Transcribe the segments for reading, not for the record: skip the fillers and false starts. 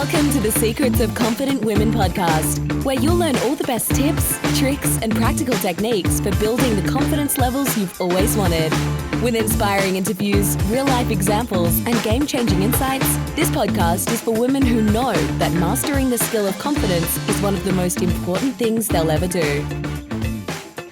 Welcome to the Secrets of Confident Women podcast, where you'll learn all the best tips, tricks, and practical techniques for building the confidence levels you've always wanted. With inspiring interviews, real-life examples, and game-changing insights, this podcast is for women who know that mastering the skill of confidence is one of the most important things they'll ever do.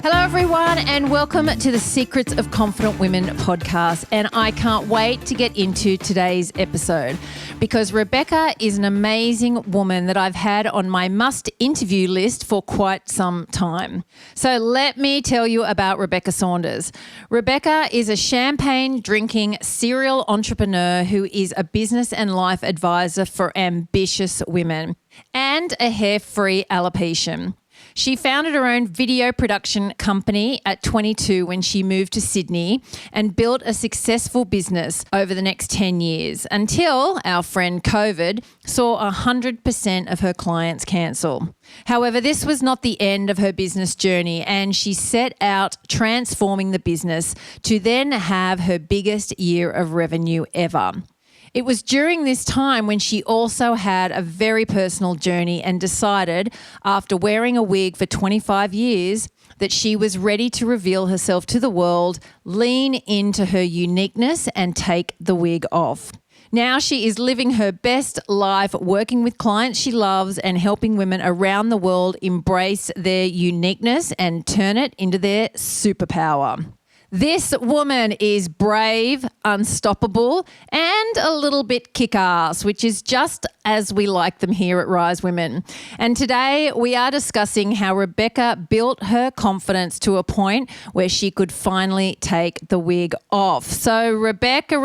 Hello, everyone, and welcome to the Secrets of Confident Women podcast. And I can't wait to get into today's episode because Rebecca is an amazing woman that I've had on my must-interview list for quite some time. So let me tell you about Rebecca Saunders. Rebecca is a champagne-drinking serial entrepreneur who is a business and life advisor for ambitious women and a hair-free alopecia. She founded her own video production company at 22 when she moved to Sydney and built a successful business over the next 10 years until our friend COVID saw 100% of her clients cancel. However, this was not the end of her business journey and she set out transforming the business to then have her biggest year of revenue ever. It was during this time when she also had a very personal journey and decided, after wearing a wig for 25 years, that she was ready to reveal herself to the world, lean into her uniqueness and take the wig off. Now she is living her best life, working with clients she loves and helping women around the world embrace their uniqueness and turn it into their superpower. This woman is brave, unstoppable, and a little bit kick-ass, which is just as we like them here at Rise Women. And today we are discussing how Rebecca built her confidence to a point where she could finally take the wig off. So Rebecca,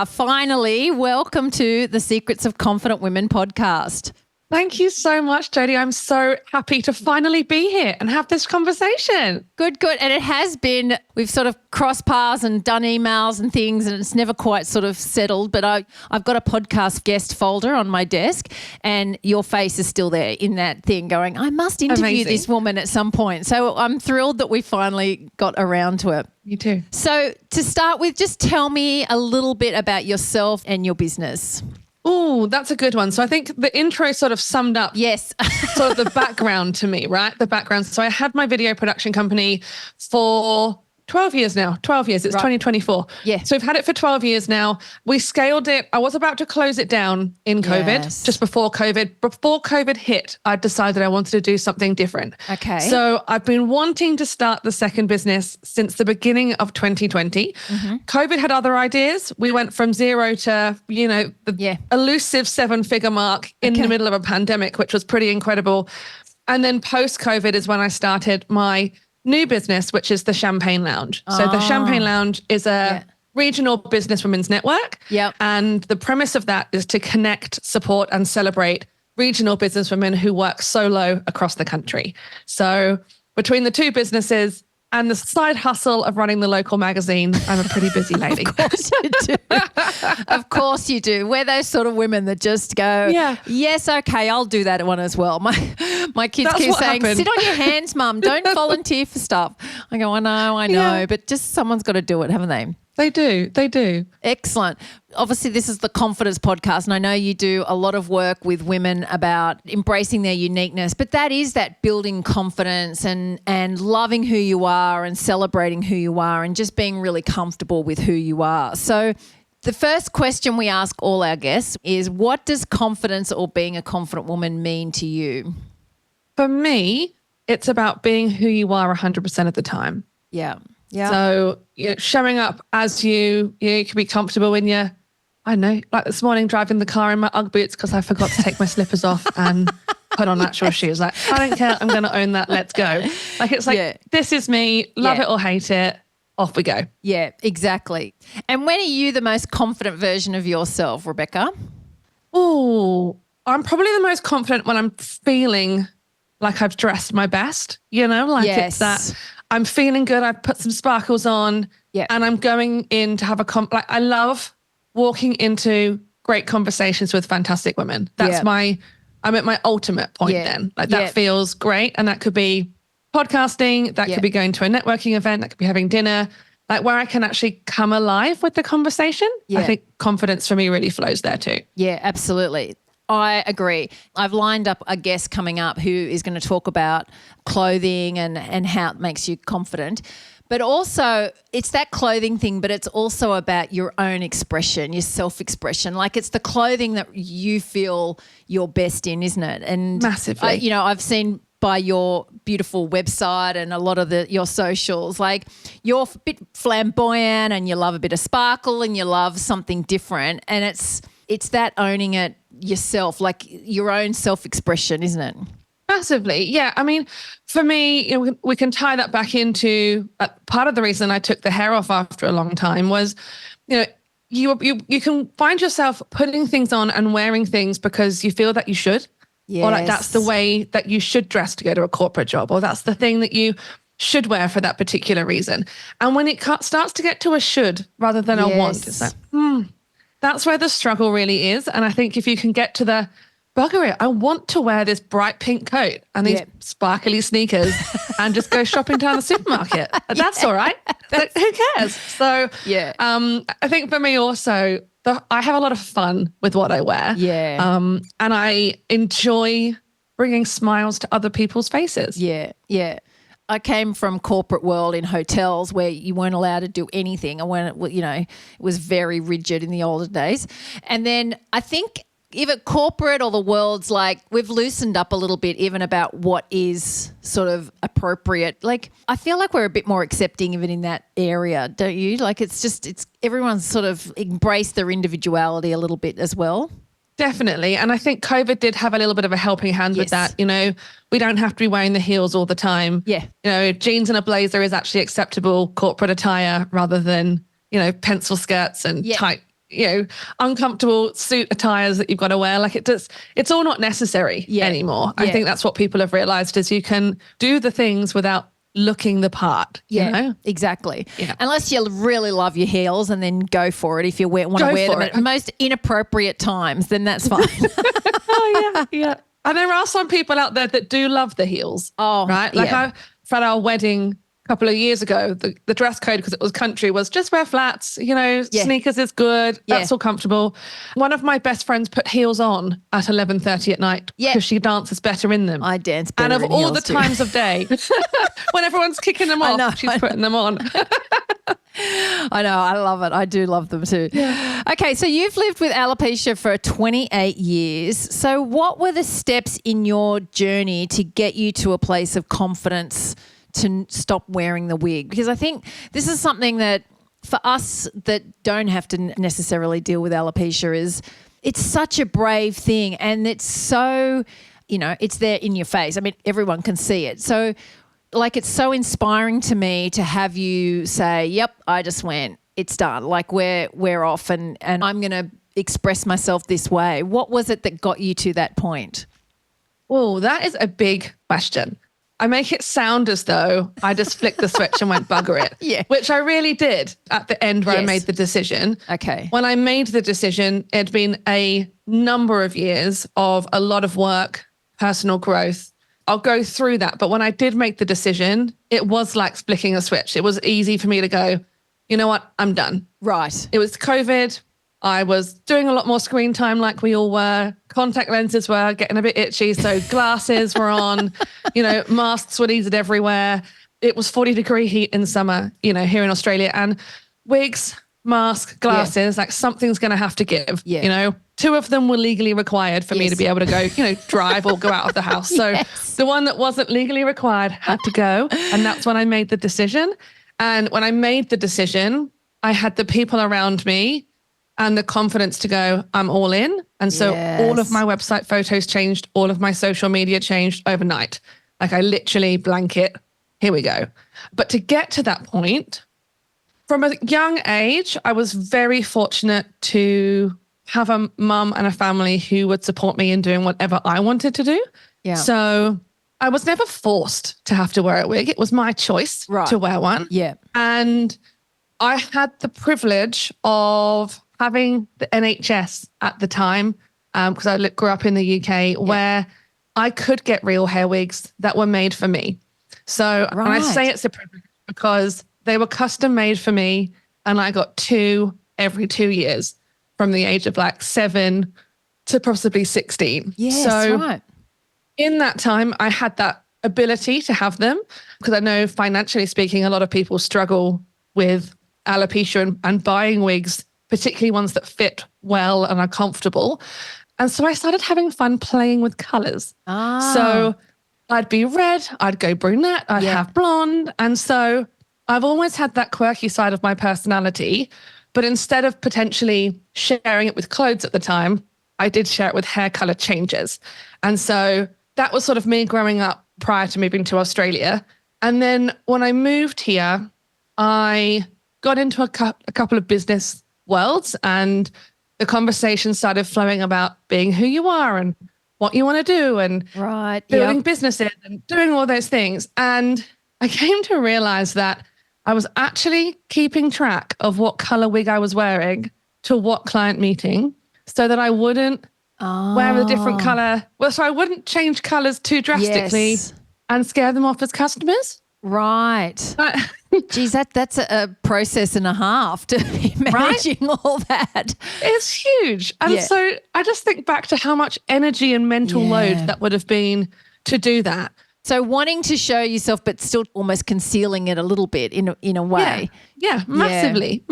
finally, welcome to the Secrets of Confident Women podcast. Thank you so much, Jodie. I'm so happy to finally be here and have this conversation. Good. And it has been, we've sort of crossed paths and done emails and things and it's never quite sort of settled, but I've got a podcast guest folder on my desk and your face is still there in that thing going, I must interview this woman at some point. So I'm thrilled that we finally got around to it. You too. So to start with, just tell me a little bit about yourself and your business. Oh, that's a good one. So I think the intro sort of summed up sort of the background to me, right? The background. So I had my video production company for 12 years now. 12 years. It's 2024. Yeah. So we've had it for 12 years now. We scaled it. I was about to close it down in COVID, just before COVID. Before COVID hit, I decided I wanted to do something different. Okay. So I've been wanting to start the second business since the beginning of 2020. Mm-hmm. COVID had other ideas. We went from zero to, the elusive 7-figure mark in the middle of a pandemic, which was pretty incredible. And then post-COVID is when I started my new business, which is the Champagne Lounge. So the Champagne Lounge is a regional businesswomen's network. Yep. And the premise of that is to connect, support, and celebrate regional businesswomen who work solo across the country. So between the two businesses and the side hustle of running the local magazine, I'm a pretty busy lady. Of course you do. Of course you do. We're those sort of women that just go, yes, okay, I'll do that one as well. My kids keep saying, sit on your hands, Mum. Don't volunteer for stuff. I go, I know, but just someone's got to do it, haven't they? They do. Excellent. Obviously, this is the Confidence podcast, and I know you do a lot of work with women about embracing their uniqueness, but that is that building confidence and loving who you are and celebrating who you are and just being really comfortable with who you are. So the first question we ask all our guests is, what does confidence or being a confident woman mean to you? For me, it's about being who you are 100% of the time. Yeah. So showing up as you can be comfortable in your, I don't know, like this morning driving the car in my Ugg boots because I forgot to take my slippers off and put on actual shoes. Like, I don't care. I'm going to own that. Let's go. Like, it's like, this is me. Love it or hate it. Off we go. Yeah, exactly. And when are you the most confident version of yourself, Rebecca? Oh, I'm probably the most confident when I'm feeling like I've dressed my best, it's that I'm feeling good. I've put some sparkles on and I'm going in to have I love walking into great conversations with fantastic women. That's I'm at my ultimate point then. Like that feels great. And that could be podcasting. That could be going to a networking event. That could be having dinner. Like where I can actually come alive with the conversation. I think confidence for me really flows there too. Yeah, absolutely. I agree. I've lined up a guest coming up who is going to talk about clothing and how it makes you confident. But also it's that clothing thing, but it's also about your own expression, your self-expression. Like it's the clothing that you feel you're best in, isn't it? And massively. I've seen by your beautiful website and a lot of your socials, like you're a bit flamboyant and you love a bit of sparkle and you love something different. And it's that owning it yourself, like your own self-expression, isn't it? Massively. Yeah. I mean, for me, we can tie that back into part of the reason I took the hair off after a long time was, you can find yourself putting things on and wearing things because you feel that you should. Yes. Or like that's the way that you should dress to go to a corporate job, or that's the thing that you should wear for that particular reason. And when it starts to get to a should rather than a want, it's like, that's where the struggle really is. And I think if you can get to the bugger it, I want to wear this bright pink coat and these sparkly sneakers and just go shopping down the supermarket. That's all right. Who cares? So I think for me also, I have a lot of fun with what I wear. Yeah. And I enjoy bringing smiles to other people's faces. Yeah. Yeah. I came from corporate world in hotels where you weren't allowed to do anything. And when it was very rigid in the older days. And then I think even corporate or the world's like we've loosened up a little bit even about what is sort of appropriate. Like I feel like we're a bit more accepting even in that area, don't you? Like it's everyone's sort of embraced their individuality a little bit as well. Definitely. And I think COVID did have a little bit of a helping hand with that. We don't have to be wearing the heels all the time. Yeah. Jeans and a blazer is actually acceptable corporate attire rather than, pencil skirts and tight, uncomfortable suit attires that you've got to wear. Like it's all not necessary anymore. I think that's what people have realized is you can do the things without looking the part. Exactly. Yeah. Unless you really love your heels and then go for it. If you want to wear them at most inappropriate times, then that's fine. Oh yeah. And there are some people out there that do love the heels. Oh, right. Like for our wedding a couple of years ago, the dress code, because it was country, was just wear flats, sneakers is good. That's all comfortable. One of my best friends put heels on at 11:30 at night because she dances better in them. I dance better and of in all heels the too. times of day, when everyone's kicking them off, she's putting them on. I know. I love it. I do love them too. Yeah. Okay. So you've lived with alopecia for 28 years. So what were the steps in your journey to get you to a place of confidence to stop wearing the wig? Because I think this is something that for us that don't have to necessarily deal with alopecia it's such a brave thing and it's so, it's there in your face. I mean, everyone can see it. So like it's so inspiring to me to have you say, yep, I just went, it's done. Like we're off and I'm going to express myself this way. What was it that got you to that point? Oh, that is a big question. I make it sound as though I just flicked the switch and went bugger it. Yeah. Which I really did at the end where I made the decision. Okay. When I made the decision, it'd been a number of years of a lot of work, personal growth. I'll go through that. But when I did make the decision, it was like flicking a switch. It was easy for me to go, you know what, I'm done. Right. It was COVID. I was doing a lot more screen time like we all were. Contact lenses were getting a bit itchy. So glasses were on, masks were needed everywhere. It was 40-degree heat in summer, here in Australia. And wigs, mask, glasses, like something's going to have to give, 2 of them were legally required for me to be able to go, drive or go out of the house. So the one that wasn't legally required had to go. And that's when I made the decision. And when I made the decision, I had the people around me and the confidence to go, I'm all in. And so all of my website photos changed. All of my social media changed overnight. Like I literally blanket, here we go. But to get to that point, from a young age, I was very fortunate to have a mum and a family who would support me in doing whatever I wanted to do. Yeah. So I was never forced to have to wear a wig. It was my choice to wear one. Yeah. And I had the privilege of having the NHS at the time, because I grew up in the UK, where I could get real hair wigs that were made for me. So and I say it's a privilege because they were custom made for me and I got 2 every 2 years from the age of like 7 to possibly 16. Yes, so right. in that time, I had that ability to have them because I know financially speaking, a lot of people struggle with alopecia and buying wigs, particularly ones that fit well and are comfortable. And so I started having fun playing with colors. So I'd be red, I'd go brunette, I'd have blonde. And so I've always had that quirky side of my personality, but instead of potentially sharing it with clothes at the time, I did share it with hair color changes. And so that was sort of me growing up prior to moving to Australia. And then when I moved here, I got into a couple of business worlds, and the conversation started flowing about being who you are and what you want to do and building businesses and doing all those things. And I came to realize that I was actually keeping track of what color wig I was wearing to what client meeting so that I wouldn't wear a different color. Well, so I wouldn't change colors too drastically and scare them off as customers. Right. Geez, that's a process and a half to be managing all that. It's huge. And so I just think back to how much energy and mental load that would have been to do that. So wanting to show yourself but still almost concealing it a little bit in a way. Yeah, massively.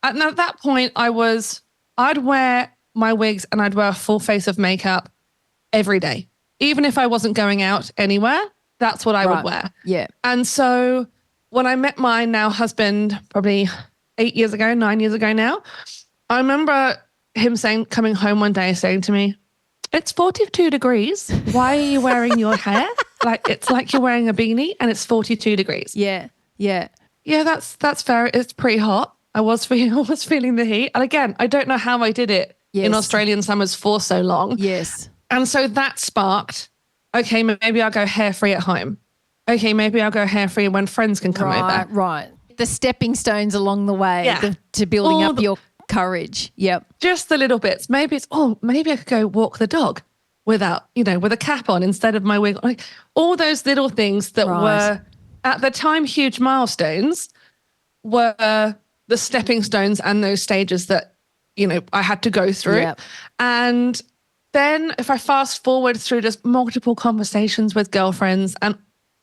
And at that point, I'd wear my wigs and I'd wear a full face of makeup every day. Even if I wasn't going out anywhere, that's what I would wear. Yeah. And so when I met my now husband, probably 9 years ago now, I remember him coming home one day saying to me, "It's 42 degrees. Why are you wearing your hair? It's like you're wearing a beanie and it's 42 degrees. Yeah. Yeah. Yeah, that's fair. It's pretty hot. I was feeling the heat. And again, I don't know how I did it in Australian summers for so long. Yes. And so that sparked, okay, maybe I'll go hair-free at home. Okay, maybe I'll go hair-free when friends can come over. Right. The stepping stones along the way to building up your courage. Yep. Just the little bits. Maybe maybe I could go walk the dog without, with a cap on instead of my wig. All those little things that were at the time huge milestones were the stepping stones and those stages that, I had to go through. Yep. And then if I fast forward through just multiple conversations with girlfriends, and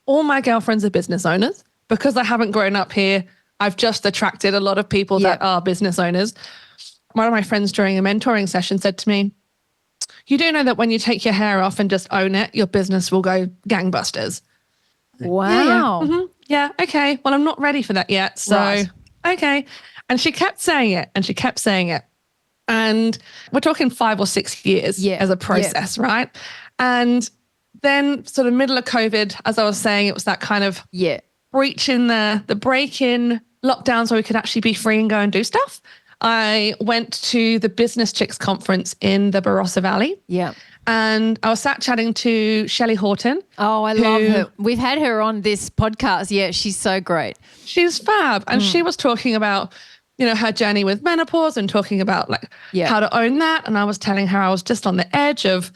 all my girlfriends are business owners because I haven't grown up here. I've just attracted a lot of people that are business owners. One of my friends during a mentoring session said to me, "You do know that when you take your hair off and just own it, your business will go gangbusters." Wow. Yeah, okay. Well, I'm not ready for that yet. So, okay. And she kept saying it and she kept saying it. And we're talking 5 or 6 years as a process, right? And then sort of middle of COVID, as I was saying, it was that kind of breach in the break in lockdowns where we could actually be free and go and do stuff. I went to the Business Chicks conference in the Barossa Valley. Yeah. And I was sat chatting to Shelley Horton. Oh, I love her. We've had her on this podcast. Yeah, she's so great. She's fab. And she was talking about, her journey with menopause and talking about how to own that. And I was telling her I was just on the edge of,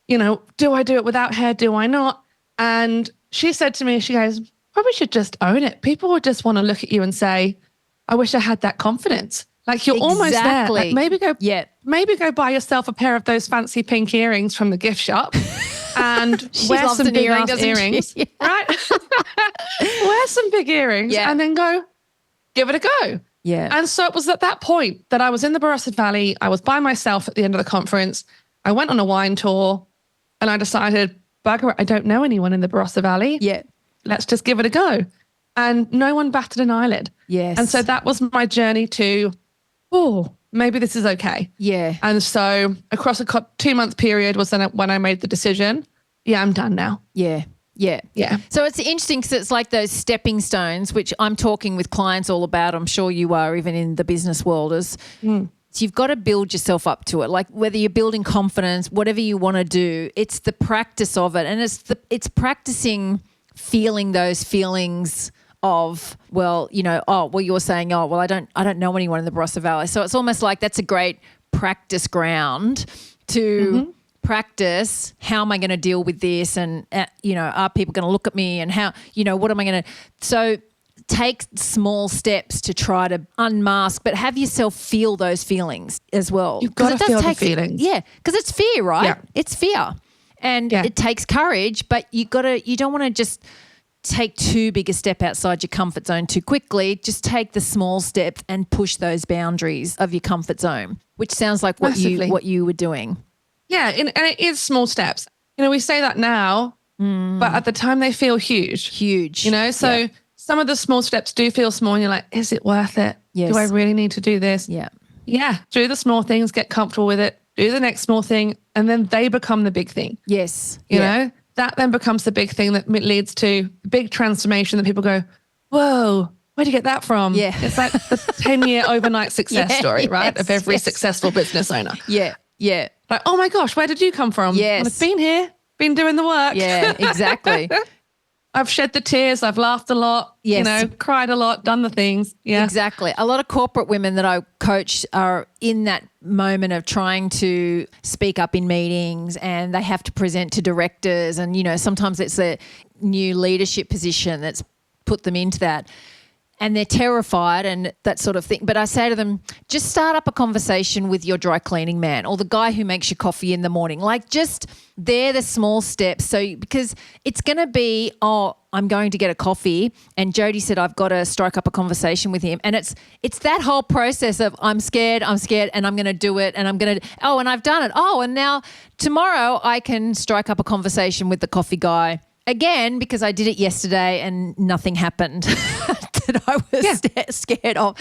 do I do it without hair? Do I not? And she said to me, she goes, "Probably should just own it. People would just want to look at you and say, I wish I had that confidence. You're almost there. Maybe go buy yourself a pair of those fancy pink earrings from the gift shop and wear some big earrings, right? Wear some big earrings and then go give it a go." Yeah. And so it was at that point that I was in the Barossa Valley. I was by myself at the end of the conference. I went on a wine tour and I decided, bugger it, I don't know anyone in the Barossa Valley. Yeah. Let's just give it a go. And no one batted an eyelid. Yes. And so that was my journey to, maybe this is okay. Yeah. And so across a 2-month period was then when I made the decision, I'm done now. Yeah. Yeah. Yeah. So it's interesting because it's like those stepping stones, which I'm talking with clients all about. I'm sure you are, even in the business world. So you've got to build yourself up to it. Like whether you're building confidence, whatever you want to do, it's the practice of it. And it's practicing feeling those feelings of, you're saying, I don't know anyone in the Barossa Valley. So it's almost like that's a great practice ground to practice. How am I going to deal with this? And, are people going to look at me? And how, what am I going to? So take small steps to try to unmask, but have yourself feel those feelings as well. You've got to feel the feelings. Yeah, because it's fear, right? Yeah. It's fear. And it takes courage, but you don't want to just take too big a step outside your comfort zone too quickly. Just take the small steps and push those boundaries of your comfort zone, which sounds like what you were doing. Yeah, and it is small steps. We say that now, but at the time they feel huge. Huge. So some of the small steps do feel small and you're like, is it worth it? Yes. Do I really need to do this? Yeah. Yeah. Do the small things, get comfortable with it, do the next small thing, and then they become the big thing. Yes. You know, that then becomes the big thing that leads to big transformation that people go, whoa, where'd you get that from? Yeah. It's like the 10-year overnight success story, right? Of every successful business owner. Yeah. Yeah. Like, oh my gosh, where did you come from? Yes. I've been here, been doing the work. Yeah, exactly. I've shed the tears. I've laughed a lot, Yes. cried a lot, done the things. Yeah. Exactly. A lot of corporate women that I coach are in that moment of trying to speak up in meetings, and they have to present to directors, and, sometimes it's a new leadership position that's put them into that. And they're terrified and that sort of thing. But I say to them, just start up a conversation with your dry cleaning man or the guy who makes your coffee in the morning. Like, just they're the small steps. So because it's going to be, I'm going to get a coffee, and Jody said I've got to strike up a conversation with him. And it's that whole process of I'm scared, and I'm going to do it, and I'm going to, and I've done it. And now tomorrow I can strike up a conversation with the coffee guy again because I did it yesterday and nothing happened. That I was scared of.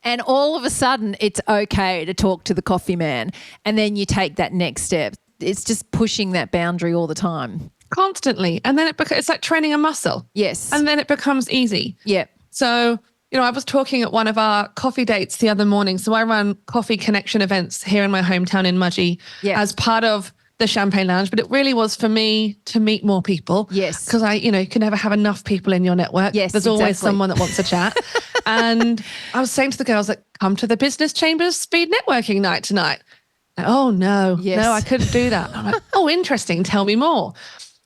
And all of a sudden it's okay to talk to the coffee man, and then you take that next step. It's just pushing that boundary all the time. Constantly. And then it's like training a muscle. Yes. And then it becomes easy. Yeah. So, I was talking at one of our coffee dates the other morning. So I run coffee connection events here in my hometown in Mudgee as part of the Champagne Lounge, but it really was for me to meet more people. Yes. Because you can never have enough people in your network. Yes, There's always someone that wants to chat. And I was saying to the girls, like, come to the Business Chambers speed networking night tonight. Like, oh no, no, I couldn't do that. I'm like, oh, interesting. Tell me more.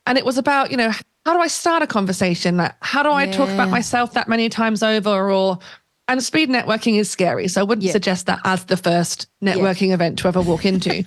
And it was about, how do I start a conversation? Like, how do I talk about myself that many times over? And speed networking is scary. So I wouldn't suggest that as the first networking event to ever walk into.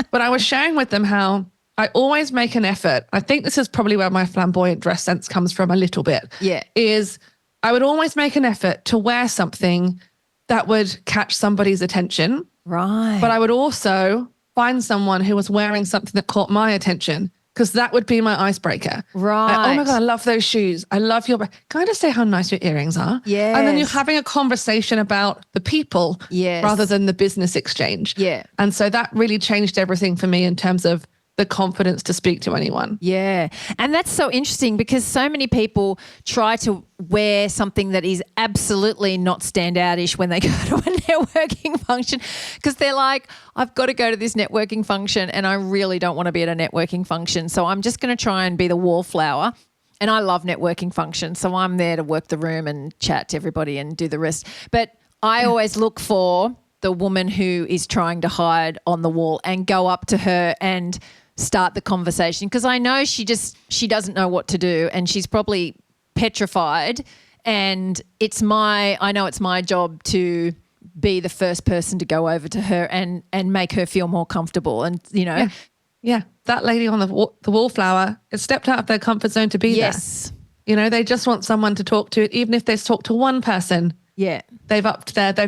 But I was sharing with them how I always make an effort. I think this is probably where my flamboyant dress sense comes from a little bit. Yeah. Is I would always make an effort to wear something that would catch somebody's attention. Right. But I would also find someone who was wearing something that caught my attention, because that would be my icebreaker. Right. Like, oh my God, I love those shoes. I love your, can I just say how nice your earrings are? Yeah. And then you're having a conversation about the people rather than the business exchange. Yeah. And so that really changed everything for me in terms of the confidence to speak to anyone. Yeah. And that's so interesting because so many people try to wear something that is absolutely not standoutish when they go to a networking function, because they're like, I've got to go to this networking function and I really don't want to be at a networking function. So I'm just going to try and be the wallflower. And I love networking functions. So I'm there to work the room and chat to everybody and do the rest. But I always look for the woman who is trying to hide on the wall and go up to her and start the conversation, because I know she doesn't know what to do and she's probably petrified, and I know it's my job to be the first person to go over to her and make her feel more comfortable. And yeah, that lady on the wallflower has stepped out of their comfort zone to be there. They just want someone to talk to, even if they talk to one person. Yeah. They've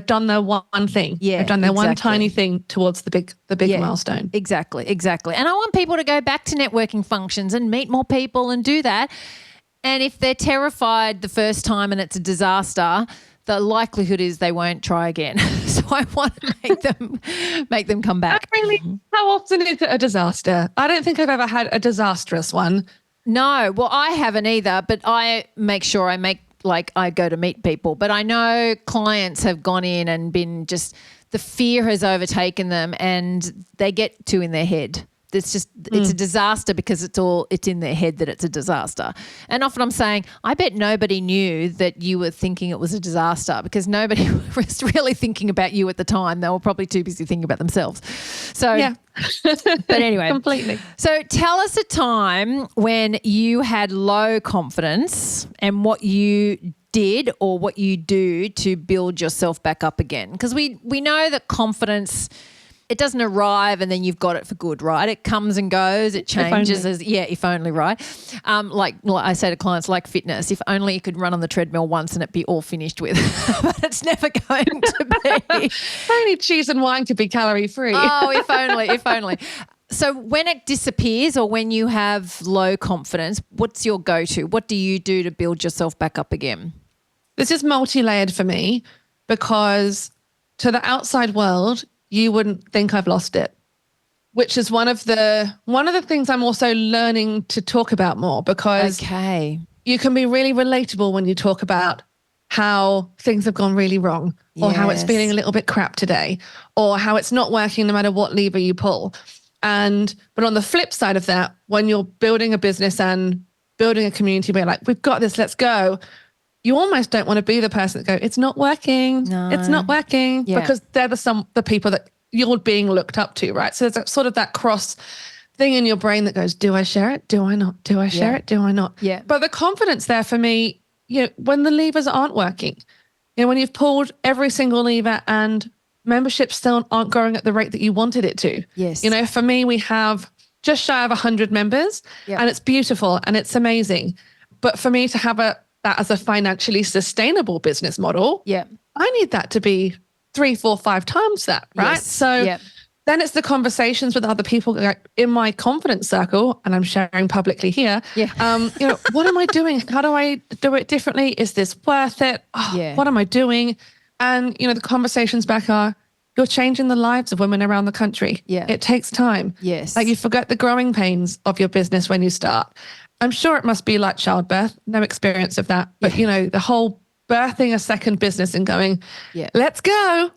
done their one thing. Yeah. They've done their one tiny thing towards the big milestone. Exactly. And I want people to go back to networking functions and meet more people and do that. And if they're terrified the first time and it's a disaster, the likelihood is they won't try again. So I want to make them come back. Really? How often is it a disaster? I don't think I've ever had a disastrous one. No, well, I haven't either, but I make sure I go to meet people. But I know clients have gone in and been the fear has overtaken them and they get too in their head. It's a disaster because it's in their head that it's a disaster. And often I'm saying, I bet nobody knew that you were thinking it was a disaster, because nobody was really thinking about you at the time. They were probably too busy thinking about themselves. So, yeah. But anyway. Completely. So tell us a time when you had low confidence and what you did or what you do to build yourself back up again. Because we know that confidence, it doesn't arrive and then you've got it for good, right? It comes and goes. It changes if only, right? Like I say to clients, like fitness, if only you could run on the treadmill once and it'd be all finished with. But it's never going to be. Only cheese and wine could be calorie free. Oh, if only. So when it disappears or when you have low confidence, what's your go-to? What do you do to build yourself back up again? This is multi-layered for me because to the outside world, you wouldn't think I've lost it, which is one of the things I'm also learning to talk about more, because you can be really relatable when you talk about how things have gone really wrong, or how it's feeling a little bit crap today, or how it's not working no matter what lever you pull. But on the flip side of that, when you're building a business and building a community where like, we've got this, let's go, you almost don't want to be the person that go, it's not working. No. It's not working, because they're the people that you're being looked up to, right? So there's sort of that cross thing in your brain that goes, do I share it? Do I not? Do I share it? Do I not? Yeah. But the confidence there for me, when the levers aren't working, when you've pulled every single lever and memberships still aren't growing at the rate that you wanted it to. Yes. For me, we have just shy of 100 members and it's beautiful and it's amazing. But for me to have that as a financially sustainable business model, I need that to be 3, 4, 5 times that, right? Yes. So then it's the conversations with other people in my confidence circle, and I'm sharing publicly here. What am I doing? How do I do it differently? Is this worth it? What am I doing? And, the conversations back are, you're changing the lives of women around the country. It takes time. Yes. Like you forget the growing pains of your business when you start. I'm sure it must be like childbirth, no experience of that. But, the whole birthing a second business and going, let's go.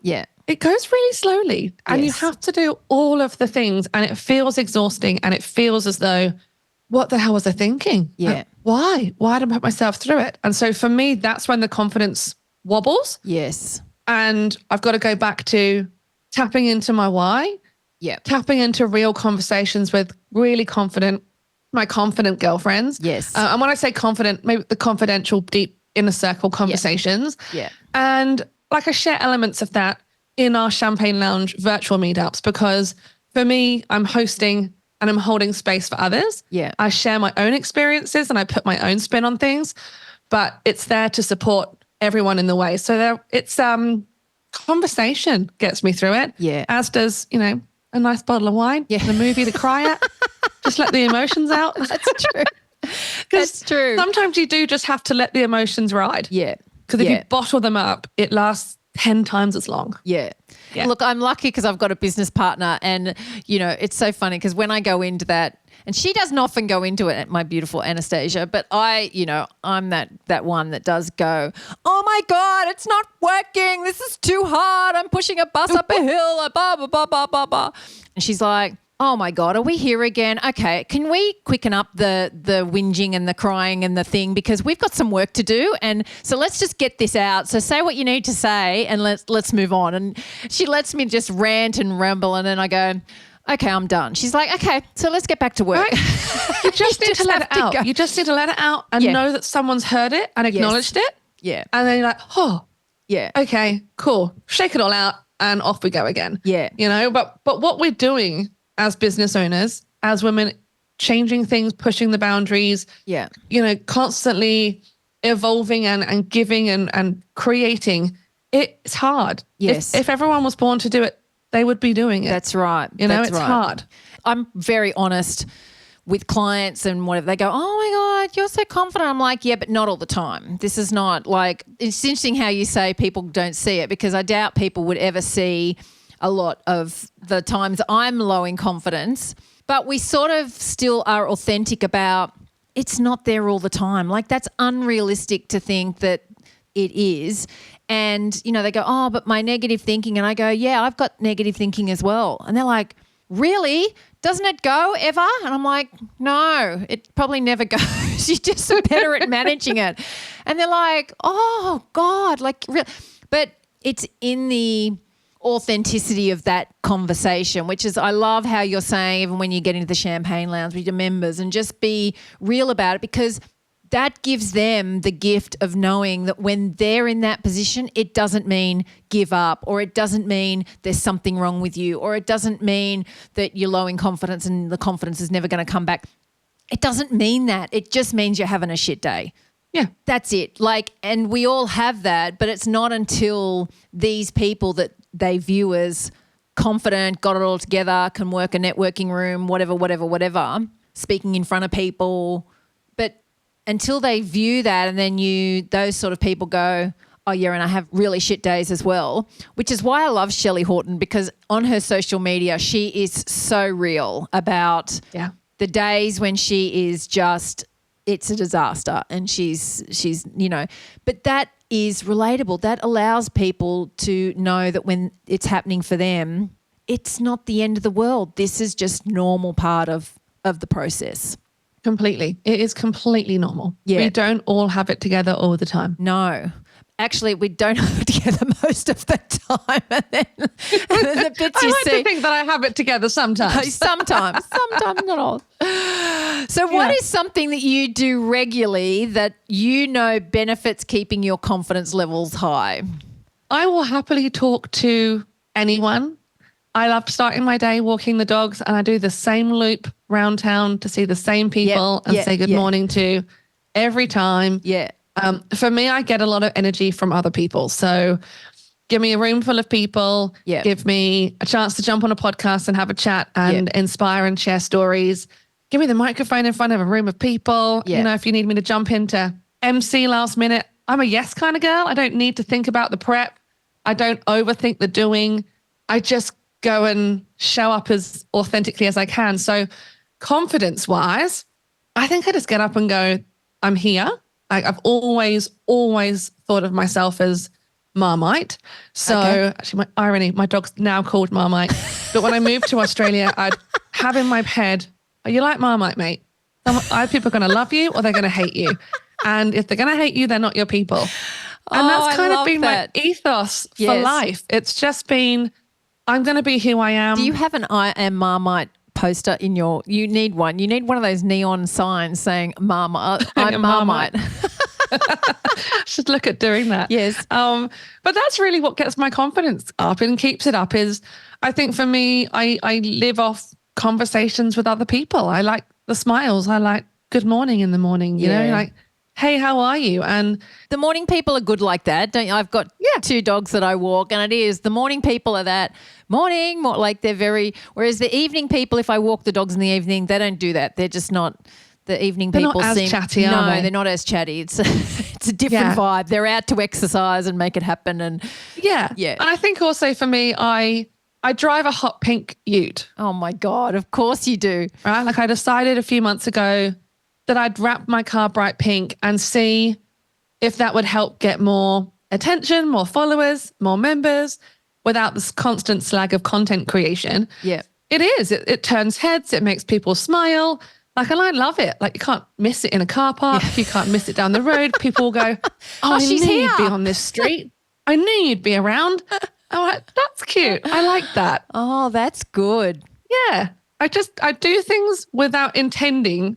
It goes really slowly. And you have to do all of the things, and it feels exhausting, and it feels as though, what the hell was I thinking? Why did I put myself through it? And so for me, that's when the confidence wobbles. Yes. And I've got to go back to tapping into my why. Tapping into real conversations with really my confident girlfriends. Yes. And when I say confident, maybe the confidential deep inner circle conversations. And like I share elements of that in our Champagne Lounge virtual meetups, because for me, I'm hosting and I'm holding space for others. I share my own experiences and I put my own spin on things, but it's there to support everyone in the way. So it's conversation gets me through it. As does, a nice bottle of wine, the movie to cry at. Just let the emotions out. That's true. That's true. Sometimes you do just have to let the emotions ride. Because if you bottle them up, it lasts 10 times as long. Look, I'm lucky because I've got a business partner, and, it's so funny because when I go into that, and she doesn't often go into it, my beautiful Anastasia, but I'm that one that does go, oh my God, it's not working. This is too hard. I'm pushing a bus up a hill, blah, blah, blah, blah, blah, blah. And she's like, oh my God, are we here again? Okay, can we quicken up the whinging and the crying and the thing, because we've got some work to do, and so let's just get this out. So say what you need to say and let's move on. And she lets me just rant and ramble, and then I go, okay, I'm done. She's like, okay, so let's get back to work. Right. You just need to let it out. You just need to let it out and know that someone's heard it and acknowledged it. And then you're like, oh, okay, cool. Shake it all out and off we go again. But what we're doing as business owners, as women, changing things, pushing the boundaries, constantly evolving and giving and creating, it's hard. If everyone was born to do it, they would be doing it. That's right. It's hard. I'm very honest with clients and whatever. They go, oh my God, you're so confident. I'm like, yeah, but not all the time. This is not like, it's interesting how you say people don't see it, because I doubt people would ever see a lot of the times I'm low in confidence, but we sort of still are authentic about it's not there all the time. Like, that's unrealistic to think that it is. And, they go, oh, but my negative thinking. And I go, yeah, I've got negative thinking as well. And they're like, really? Doesn't it go ever? And I'm like, no, it probably never goes. You're just better at managing it. And they're like, oh God, but it's in the authenticity of that conversation, which is, I love how you're saying, even when you get into the Champagne Lounge with your members, and just be real about it, because that gives them the gift of knowing that when they're in that position, it doesn't mean give up, or it doesn't mean there's something wrong with you, or it doesn't mean that you're low in confidence and the confidence is never going to come back. It doesn't mean that. It just means you're having a shit day. Yeah. That's it. And we all have that, but it's not until these people that they view as confident, got it all together, can work a networking room, whatever, speaking in front of people. But until they view that, and then those sort of people go, oh yeah, and I have really shit days as well, which is why I love Shelley Horton, because on her social media, she is so real about the days when she is just, it's a disaster, and she's but that is relatable. That allows people to know that when it's happening for them, it's not the end of the world. This is just normal part of the process. Completely. It is completely normal. Yeah. We don't all have it together all the time. No. Actually, we don't have it together most of the time. And then the bits I you like see. to think that I have it together sometimes. Sometimes not all. So what is something that you do regularly that you know benefits keeping your confidence levels high? I will happily talk to anyone. I love starting my day walking the dogs, and I do the same loop round town to see the same people and say good morning to every time. Yeah. For me, I get a lot of energy from other people. So give me a room full of people, give me a chance to jump on a podcast and have a chat and inspire and share stories. Give me the microphone in front of a room of people. You know, if you need me to jump into MC last minute, I'm a yes kind of girl. I don't need to think about the prep. I don't overthink the doing. I just go and show up as authentically as I can. So confidence-wise, I think I just get up and go, I'm here. I've always thought of myself as Marmite. So actually my irony, my dog's now called Marmite. But when I moved to Australia, I'd have in my head, are you like Marmite, mate? Either people are going to love you or they're going to hate you. And if they're going to hate you, they're not your people. And that's kind of been my ethos for life. It's just been, I'm going to be who I am. Do you have an I am Marmite poster in you need one. You need one of those neon signs saying Marmite. I'm Marmite. Should look at doing that. Yes. But that's really what gets my confidence up and keeps it up is, I think for me, I live off conversations with other people. I like the smiles. I like good morning in the morning, you know, like, hey, how are you? And the morning people are good like that, don't you? I've got two dogs that I walk, and it is the morning people are that morning, more like they're very, whereas the evening people, if I walk the dogs in the evening, they don't do that. They're just not, the evening people not as chatty, are they? They're not as chatty. It's a different vibe. They're out to exercise and make it happen. And yeah. And I think also for me, I drive a hot pink ute. Oh my God, of course you do. Right? Like I decided a few months ago that I'd wrap my car bright pink and see if that would help get more attention, more followers, more members without this constant slag of content creation. Yeah. It is. It turns heads. It makes people smile. Like, and I love it. Like, you can't miss it in a car park. You can't miss it down the road. People will go, I knew you'd be on this street. I knew you'd be around. I'm like, that's cute. I like that. Oh, that's good. Yeah. I do things without intending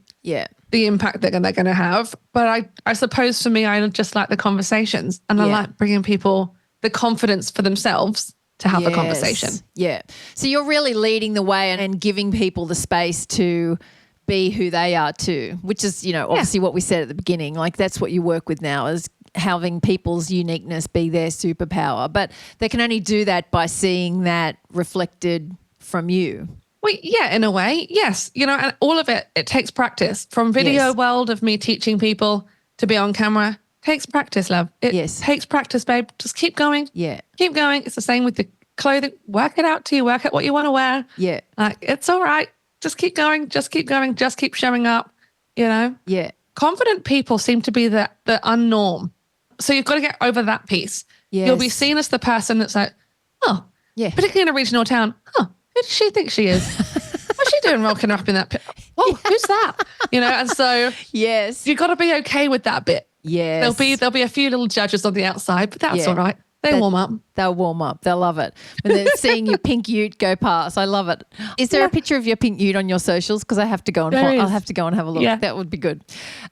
the impact that they're going to have. But I suppose for me, I just like the conversations, and I like bringing people the confidence for themselves to have a conversation. Yeah. So you're really leading the way and giving people the space to be who they are too, which is, you know, obviously what we said at the beginning. Like that's what you work with now, is having people's uniqueness be their superpower. But they can only do that by seeing that reflected from you. Well, yeah, in a way, yes. You know, and all of it takes practice. From video world of me teaching people to be on camera, takes practice, love. It takes practice, babe. Just keep going. Yeah. Keep going. It's the same with the clothing. Work it out till you work out what you want to wear. Yeah. Like, it's all right. Just keep going. Just keep going. Just keep showing up, you know? Yeah. Confident people seem to be the unnorm. So you've got to get over that piece. Yes. You'll be seen as the person that's like, particularly in a regional town, who does she think she is? What's she doing rocking up in that pit? Whoa, who's that? You know, and so you've got to be okay with that bit. Yes. There'll be a few little judges on the outside, but that's all right. They warm up. They'll warm up. They'll love it. When they're seeing your pink ute go past. I love it. Is there a picture of your pink ute on your socials? Because I have to go and I'll have to go and have a look. Yeah. That would be good.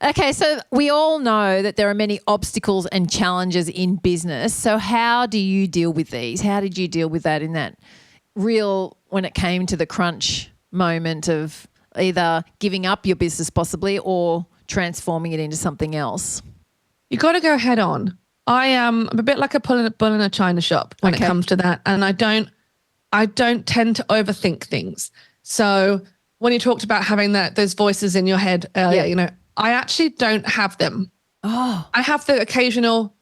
Okay, so we all know that there are many obstacles and challenges in business. So how do you deal with these? How did you deal with that in that real, when it came to the crunch moment of either giving up your business possibly or transforming it into something else? You got to go head on. I'm a bit like a bull in a china shop when it comes to that. And I don't tend to overthink things. So when you talked about having those voices in your head earlier, I actually don't have them. Oh. I have the occasional,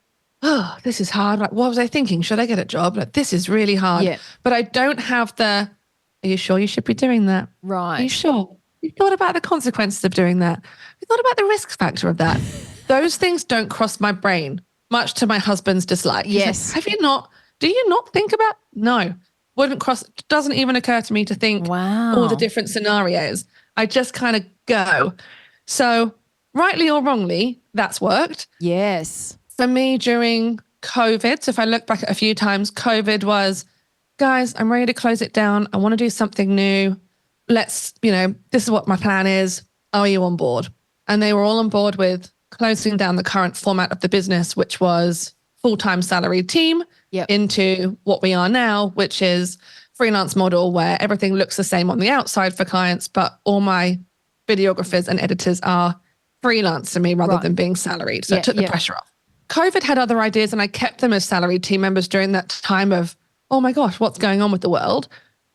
this is hard. Like, what was I thinking? Should I get a job? Like, this is really hard. Yeah. But I don't have are you sure you should be doing that? Right. Are you sure? You thought about the consequences of doing that? You thought about the risk factor of that? Those things don't cross my brain. Much to my husband's dislike. Yes. Like, do you not think about? No, doesn't even occur to me to think all the different scenarios. I just kind of go. So rightly or wrongly, that's worked. Yes. For me during COVID, so if I look back at a few times, COVID was, guys, I'm ready to close it down. I want to do something new. This is what my plan is. Are you on board? And they were all on board with closing down the current format of the business, which was full-time salaried team, into what we are now, which is freelance model where everything looks the same on the outside for clients, but all my videographers and editors are freelance to me rather than being salaried. So it took the pressure off. COVID had other ideas and I kept them as salaried team members during that time of, oh my gosh, what's going on with the world?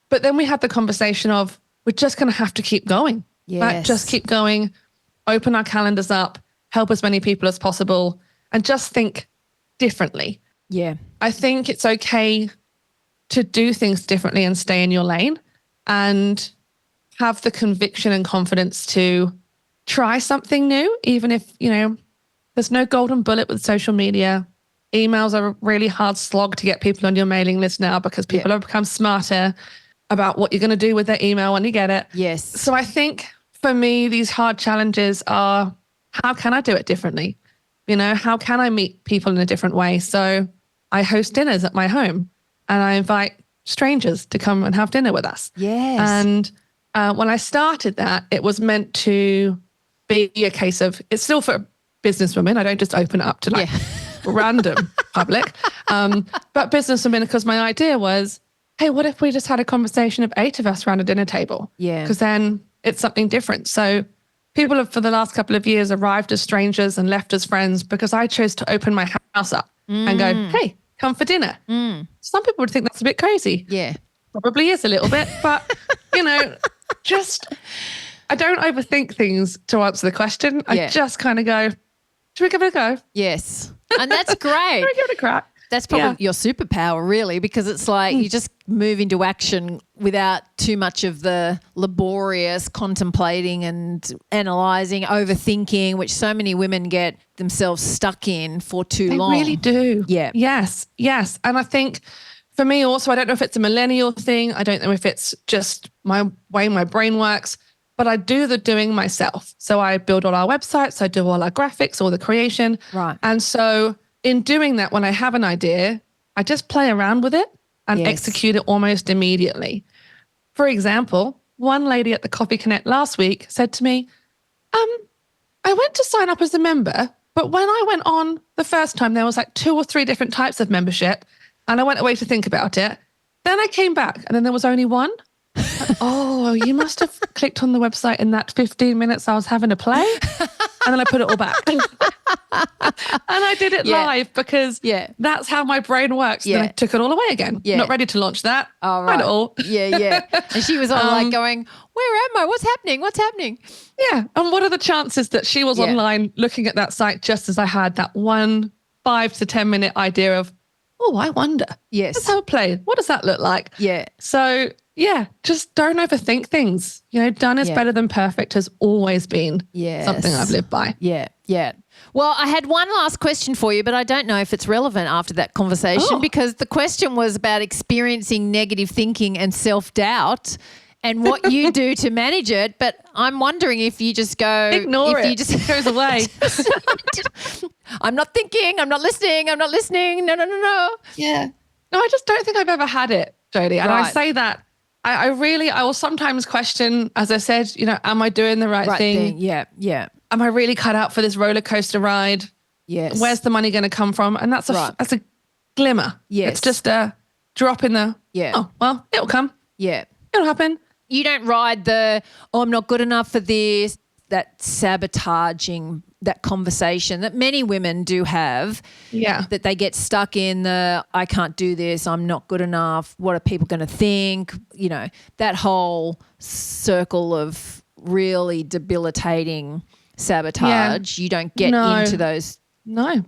But then we had the conversation of, we're just going to have to keep going. Yes. Like, just keep going, open our calendars up, help as many people as possible, and just think differently. Yeah. I think it's okay to do things differently and stay in your lane and have the conviction and confidence to try something new, even if, there's no golden bullet with social media. Emails are a really hard slog to get people on your mailing list now because people have become smarter about what you're going to do with their email when you get it. Yes. So I think for me, these hard challenges are, how can I do it differently? How can I meet people in a different way? So I host dinners at my home and I invite strangers to come and have dinner with us. Yes. And when I started that, it was meant to be a case of, it's still for businesswomen. I don't just open it up to random public, but businesswomen, because my idea was, hey, what if we just had a conversation of 8 of us around a dinner table? Yeah. Because then it's something different. So people have, for the last couple of years, arrived as strangers and left as friends because I chose to open my house up and go, hey, come for dinner. Some people would think that's a bit crazy. Yeah. Probably is a little bit, but, I don't overthink things to answer the question. I just kind of go, should we give it a go? Yes. And that's great. Should we give it a crack? That's probably your superpower, really, because it's like you just move into action without too much of the laborious contemplating and analysing, overthinking, which so many women get themselves stuck in for too long. They really do. Yeah. Yes. And I think for me also, I don't know if it's a millennial thing. I don't know if it's just my way my brain works, but I do the doing myself. So I build all our websites, I do all our graphics, all the creation. Right. And so in doing that, when I have an idea, I just play around with it and execute it almost immediately. For example, one lady at the Coffee Connect last week said to me, I went to sign up as a member, but when I went on the first time, there was like 2 or 3 different types of membership and I went away to think about it. Then I came back and then there was only one. Oh, you must have clicked on the website in that 15 minutes I was having to play. And then I put it all back. And I did it live because that's how my brain works. Yeah. Then I took it all away again. Yeah. Not ready to launch that. Oh, right. Not at all. Yeah. And she was on like going, where am I? What's happening? Yeah. And what are the chances that she was online looking at that site just as I had that one 5 to 10 minute idea of, oh, I wonder. Yes. Let's have a play. What does that look like? Yeah. So just don't overthink things. Done is better than perfect has always been something I've lived by. Yeah. Well, I had one last question for you, but I don't know if it's relevant after that conversation because the question was about experiencing negative thinking and self-doubt and what you do to manage it. But I'm wondering if you just go. Ignore it. It goes away. I'm not thinking. I'm not listening. No. Yeah. No, I just don't think I've ever had it, Jodie. And I say that I will sometimes question, as I said, am I doing the right thing? Yeah. Am I really cut out for this roller coaster ride? Yes. Where's the money going to come from? And that's a glimmer. Yes. It's just a drop in the, oh, well, it'll come. Yeah. It'll happen. You don't ride I'm not good enough for this, that sabotaging, that conversation that many women do have. Yeah. That they get stuck in I can't do this, I'm not good enough, what are people going to think? That whole circle of really debilitating sabotage. You don't get into those. No.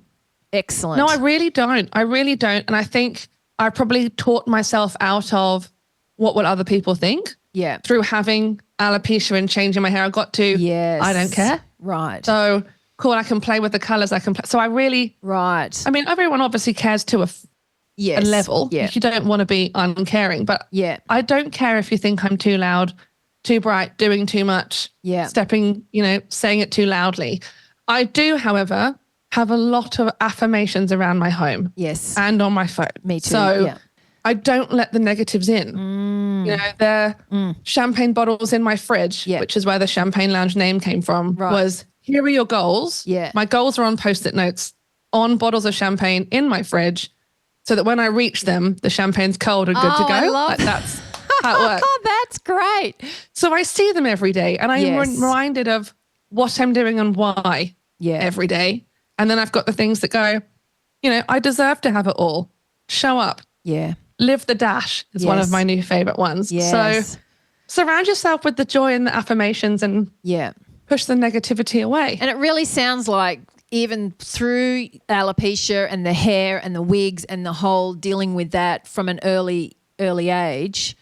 Excellent. No, I really don't. And I think I probably taught myself out of what will other people think. Yeah. Through having alopecia and changing my hair, I got to, I don't care. Right. So cool, I can play with the colours. So I really. Right. I mean, everyone obviously cares to a level. Yeah. You don't want to be uncaring, but I don't care if you think I'm too loud, too bright, doing too much, stepping, saying it too loudly. I do, however, have a lot of affirmations around my home. Yes. And on my phone. Me too. So I don't let the negatives in. The champagne bottles in my fridge, which is where the Champagne Lounge name came from, was here are your goals. Yeah. My goals are on Post-it notes on bottles of champagne in my fridge so that when I reach them, the champagne's cold and good to go. I love that's how it works. Oh, that's great. So I see them every day and I'm reminded of what I'm doing and why every day. And then I've got the things that go, I deserve to have it all. Show up. Yeah. Live the dash is one of my new favorite ones. Yes. So surround yourself with the joy and the affirmations and push the negativity away. And it really sounds like even through alopecia and the hair and the wigs and the whole dealing with that from an early age,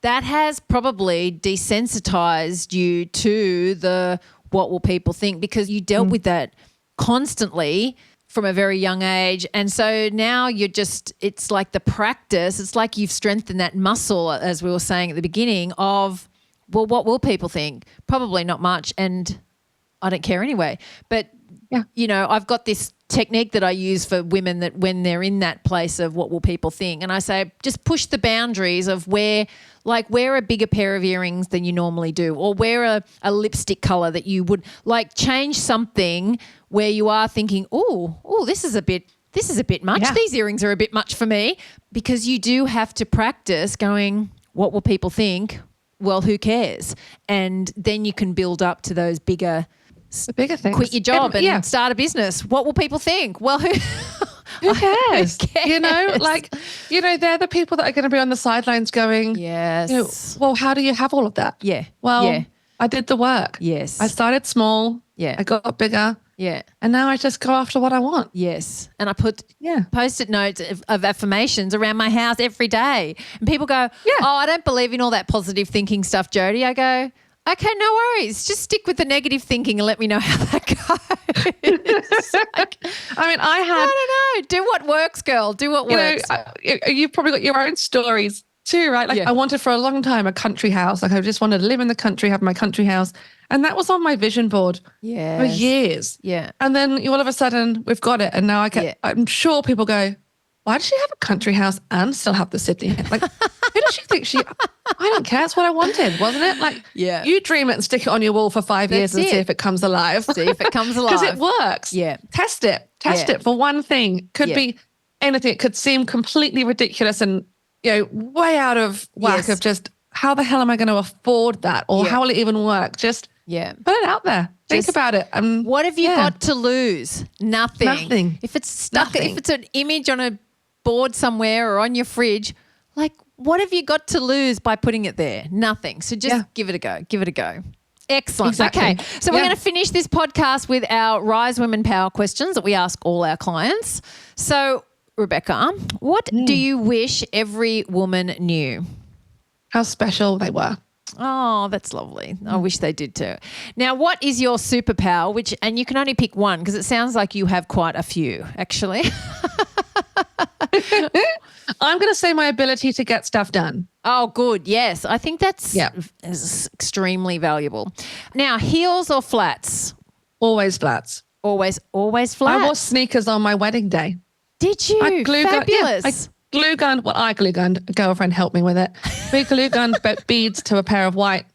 that has probably desensitized you to the what will people think, because you dealt with that constantly from a very young age. And so now it's like the practice, it's like you've strengthened that muscle, as we were saying at the beginning, of, well, what will people think? Probably not much, and I don't care anyway. But, I've got this technique that I use for women that when they're in that place of what will people think, and I say just push the boundaries of wear a bigger pair of earrings than you normally do, or wear a lipstick colour that you would, change something where you are thinking, oh, this is a bit much. Yeah. These earrings are a bit much for me, because you do have to practice going, what will people think? Well, who cares? And then you can build up to those bigger things. Quit your job and start a business. What will people think? Well, who cares? They're the people that are going to be on the sidelines going, yes. Well, how do you have all of that? Yeah. Well, I did the work. Yes. I started small. Yeah. I got bigger. Yeah. And now I just go after what I want. Yes. And I put Post-it notes of affirmations around my house every day. And people go, I don't believe in all that positive thinking stuff, Jodie. I go, okay, no worries. Just stick with the negative thinking and let me know how that goes. I don't know. Do what works, girl. Do what works. You've probably got your own stories too, right? I wanted for a long time a country house. I just wanted to live in the country, have my country house. And that was on my vision board for years. Yeah. And then all of a sudden we've got it. And now I'm sure people go, why does she have a country house and still have the Sydney? Who does she think I don't care. It's what I wanted, wasn't it? You dream it and stick it on your wall for 5 years and see if it comes alive. See if it comes alive. Because it works. Yeah. Test it for one thing. Could be anything. It could seem completely ridiculous and, way out of whack of just how the hell am I going to afford that? Or how will it even work? Just put it out there. Think about it. What have you got to lose? Nothing. If it's stuck, if it's an image on a board somewhere or on your fridge, what have you got to lose by putting it there? Nothing. So just give it a go. Give it a go. Excellent. Exactly. Okay. So we're going to finish this podcast with our Rise Women Power questions that we ask all our clients. So, Rebecca, what do you wish every woman knew? How special they were. Oh, that's lovely. I wish they did too. Now, what is your superpower? And you can only pick one, because it sounds like you have quite a few, actually. I'm going to say my ability to get stuff done. Oh, good. Yes. I think that's is extremely valuable. Now, heels or flats? Always flats. Always flats. I wore sneakers on my wedding day. Did you? Fabulous. I glue gunned. A girlfriend helped me with it. We glue gunned beads to a pair of white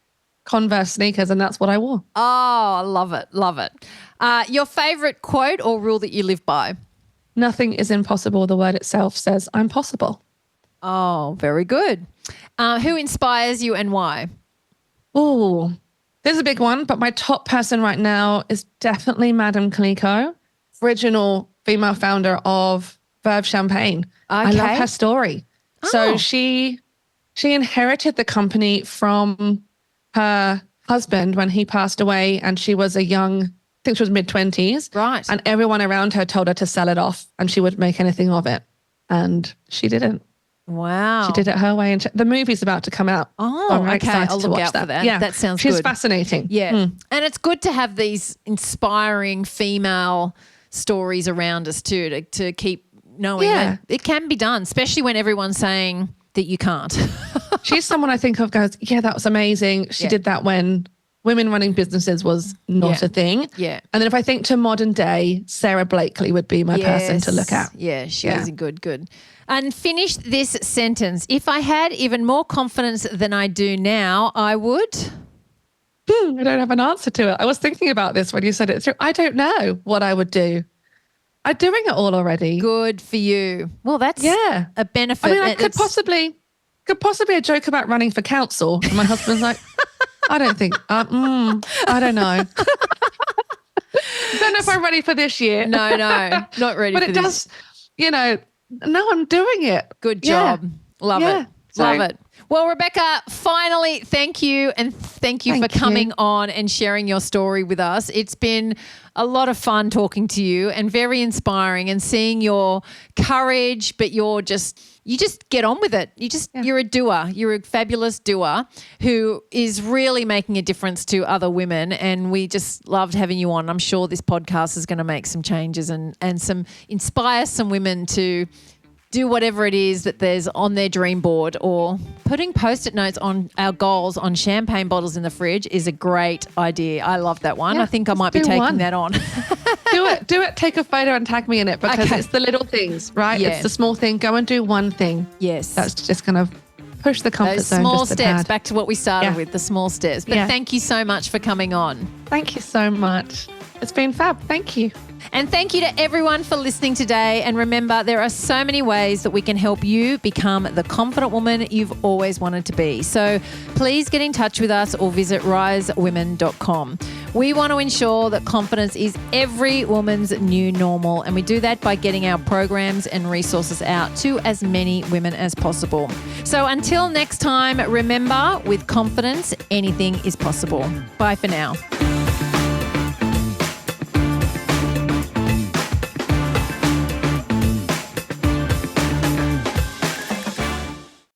Converse sneakers, and that's what I wore. Oh, I love it. Love it. Your favorite quote or rule that you live by? Nothing is impossible. The word itself says I'm possible. Oh, very good. Who inspires you and why? Oh, there's a big one, but my top person right now is definitely Madame Clicquot, original female founder of Verve Champagne. I love her story. Oh. So she inherited the company from her husband when he passed away, and she was a young, I think she was mid-20s. Right. And everyone around her told her to sell it off and she would make anything of it. And she didn't. Wow. She did it her way. And the movie's about to come out. Oh, so I'm okay. excited I'll to look watch out that. for that. Yeah. That sounds She's good. fascinating. Yeah. And it's good to have these inspiring female stories around us too, to keep knowing that it can be done, especially when everyone's saying that you can't. She's someone I think of goes, yeah, that was amazing. She did that when women running businesses was not a thing. Yeah. And then if I think to modern day, Sarah Blakely would be my person to look at. Yeah, she is good. And finish this sentence. If I had even more confidence than I do now, I would... I don't have an answer to it. I was thinking about this when you said it through. I don't know what I would do. I'm doing it all already. Good for you. Well, that's a benefit. I mean, I could possibly a joke about running for council. And my husband's like, I don't think, I don't know. I don't know if I'm ready for this year. No, not ready but for it this. does, no, I'm doing it. Good job. Love it. Love it. Well, Rebecca, finally, thank you. And thank you for coming on and sharing your story with us. It's been a lot of fun talking to you and very inspiring, and seeing your courage, but you just get on with it. You're a doer. You're a fabulous doer who is really making a difference to other women. And we just loved having you on. I'm sure this podcast is going to make some changes and inspire some women to do whatever it is that there's on their dream board, or putting Post-it notes on our goals on champagne bottles in the fridge is a great idea. I love that one. I think I might be taking that on. Do it. Take a photo and tag me in it, because it's the little things, right? Yeah. It's the small thing. Go and do one thing. Yes. That's just going to push the comfort Those zone. Small steps, back to what we started with, the small steps. But thank you so much for coming on. Thank you so much. It's been fab. Thank you. And thank you to everyone for listening today. And remember, there are so many ways that we can help you become the confident woman you've always wanted to be. So please get in touch with us or visit risewomen.com. We want to ensure that confidence is every woman's new normal. And we do that by getting our programs and resources out to as many women as possible. So until next time, remember, with confidence, anything is possible. Bye for now.